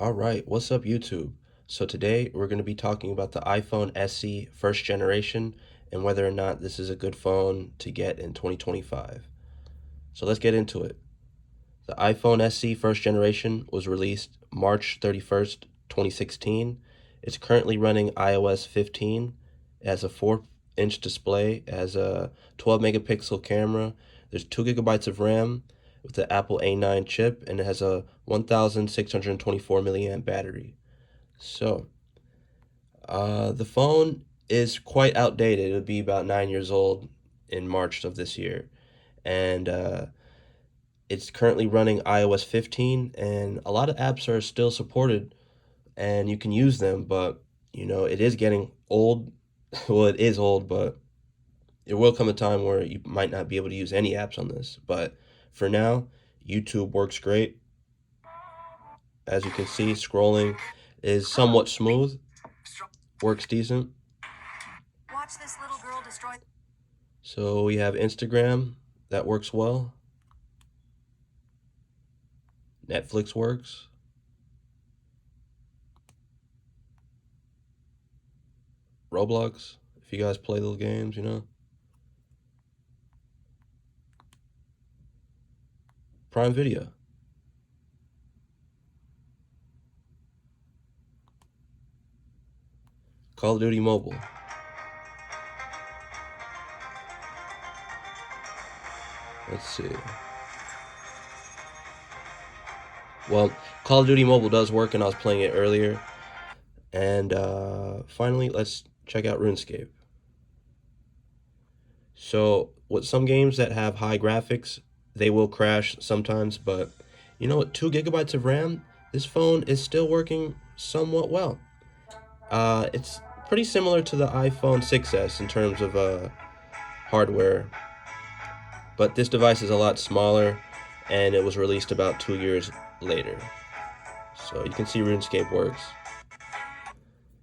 All right, what's up, YouTube? So today we're going to be talking about the iPhone SE first generation and whether or not this is a good phone to get in 2025. So let's get into it. The iPhone SE first generation was released March 31st, 2016. It's currently running iOS 15. It has a 4-inch display, it has a 12 megapixel camera, there's 2 gigabytes of RAM with the Apple A9 chip, and it has a 1624 milliamp battery. So, the phone is quite outdated. It'll be about 9 years old in March of this year. And it's currently running iOS 15, and a lot of apps are still supported and you can use them, but it is getting old. Well, it is old, but there will come a time where you might not be able to use any apps on this. But for now, YouTube works great. As you can see, scrolling is somewhat smooth, works decent. Watch this little girl destroy. So we have Instagram, that works well. Netflix works. Roblox, if you guys play those games. Prime Video. Call of Duty Mobile. Let's see. Well, Call of Duty Mobile does work, and I was playing it earlier. And finally, let's check out RuneScape. So, with some games that have high graphics, they will crash sometimes, but with 2 gigabytes of RAM, this phone is still working somewhat well. It's pretty similar to the iPhone 6s in terms of hardware, but this device is a lot smaller, and it was released about 2 years later. So you can see RuneScape works.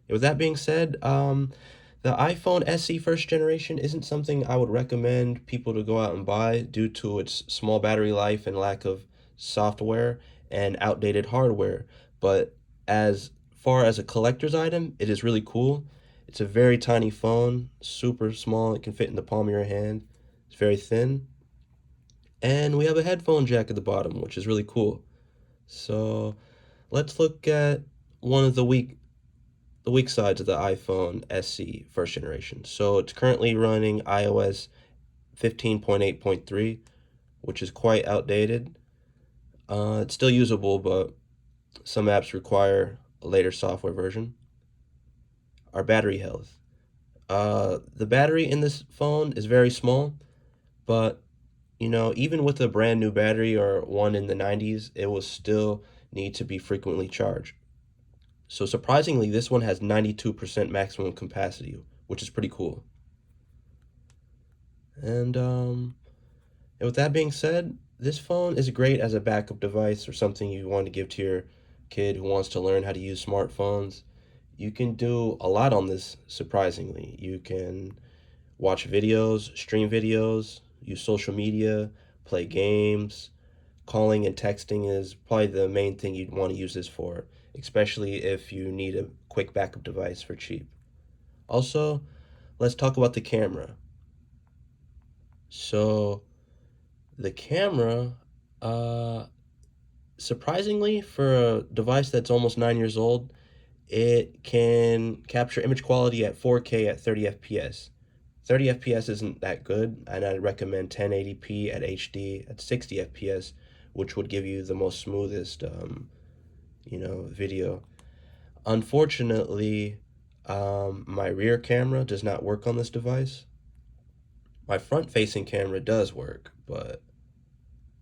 With that being said, the iPhone SE first generation isn't something I would recommend people to go out and buy due to its small battery life and lack of software and outdated hardware. But as far as a collector's item, it is really cool. It's a very tiny phone, super small. It can fit in the palm of your hand. It's very thin. And we have a headphone jack at the bottom, which is really cool. So let's look at one of the weak sides of the iPhone SE first generation. So it's currently running iOS 15.8.3, which is quite outdated. It's still usable, but some apps require a later software version. Our battery health. The battery in this phone is very small, but even with a brand new battery or one in the 90s, it will still need to be frequently charged. So surprisingly, this one has 92% maximum capacity, which is pretty cool. And with that being said, this phone is great as a backup device or something you want to give to your kid who wants to learn how to use smartphones. You can do a lot on this, surprisingly. You can watch videos, stream videos, use social media, play games. Calling and texting is probably the main thing you'd want to use this for, especially if you need a quick backup device for cheap. Also, let's talk about the camera. So, the camera, uh, surprisingly, for a device that's almost 9 years old, it can capture image quality at 4K at 30 FPS. 30 FPS isn't that good, and I'd recommend 1080p at HD at 60 FPS, which would give you the most smoothest, video. Unfortunately, my rear camera does not work on this device. My front-facing camera does work, but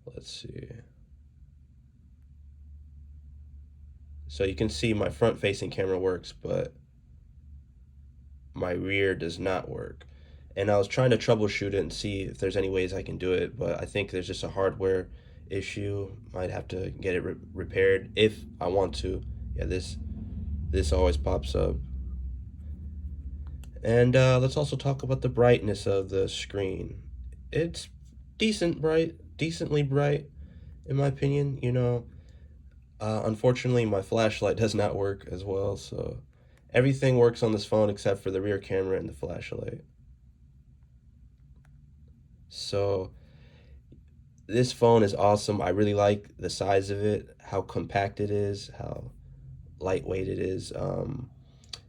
let's see. So you can see my front-facing camera works, but my rear does not work. And I was trying to troubleshoot it and see if there's any ways I can do it, but I think there's just a hardware issue. Might have to get it repaired if I want to. Yeah, this always pops up. And let's also talk about the brightness of the screen. It's decently bright, in my opinion. Unfortunately, my flashlight does not work as well, so everything works on this phone except for the rear camera and the flashlight. So this phone is awesome. I really like the size of it, how compact it is, how lightweight it is.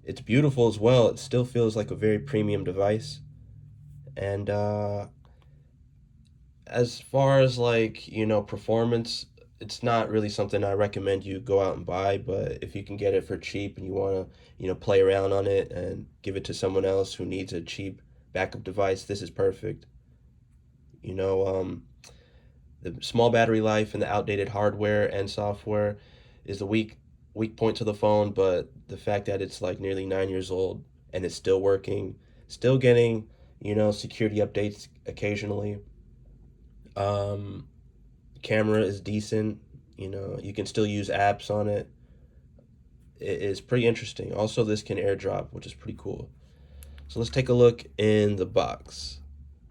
It's beautiful as well. It still feels like a very premium device. And as far as like, performance, it's not really something I recommend you go out and buy, but if you can get it for cheap and you want to, play around on it and give it to someone else who needs a cheap backup device, this is perfect. You know, the small battery life and the outdated hardware and software is the weak point to the phone, but the fact that it's like nearly 9 years old and it's still working, still getting, security updates occasionally. Um, Camera is decent. You can still use apps on it. It is pretty interesting. Also, this can airdrop, which is pretty cool. So let's take a look in the box.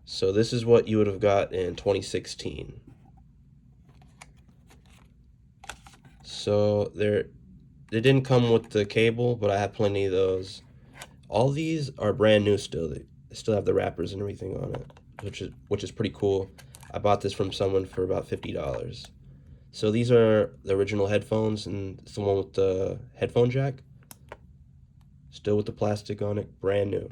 So this is what you would have got in 2016. So they didn't come with the cable, but I have plenty of those. All these are brand new still. They still have the wrappers and everything on it, which is pretty cool. I bought this from someone for about $50. So these are the original headphones, and it's the one with the headphone jack, still with the plastic on it, brand new.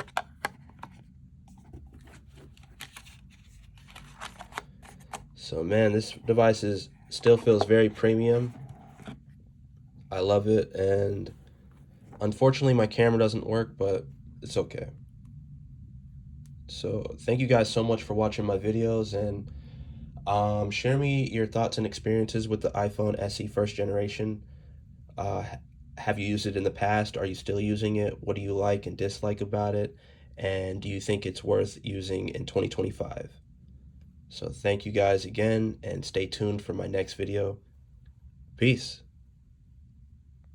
So man, this device still feels very premium. I love it, and unfortunately my camera doesn't work, but it's okay. So thank you guys so much for watching my videos, and share me your thoughts and experiences with the iPhone SE first generation. Uh, have you used it in the past? Are you still using it? What do you like and dislike about it? And do you think it's worth using in 2025? So thank you guys again, and stay tuned for my next video. Peace.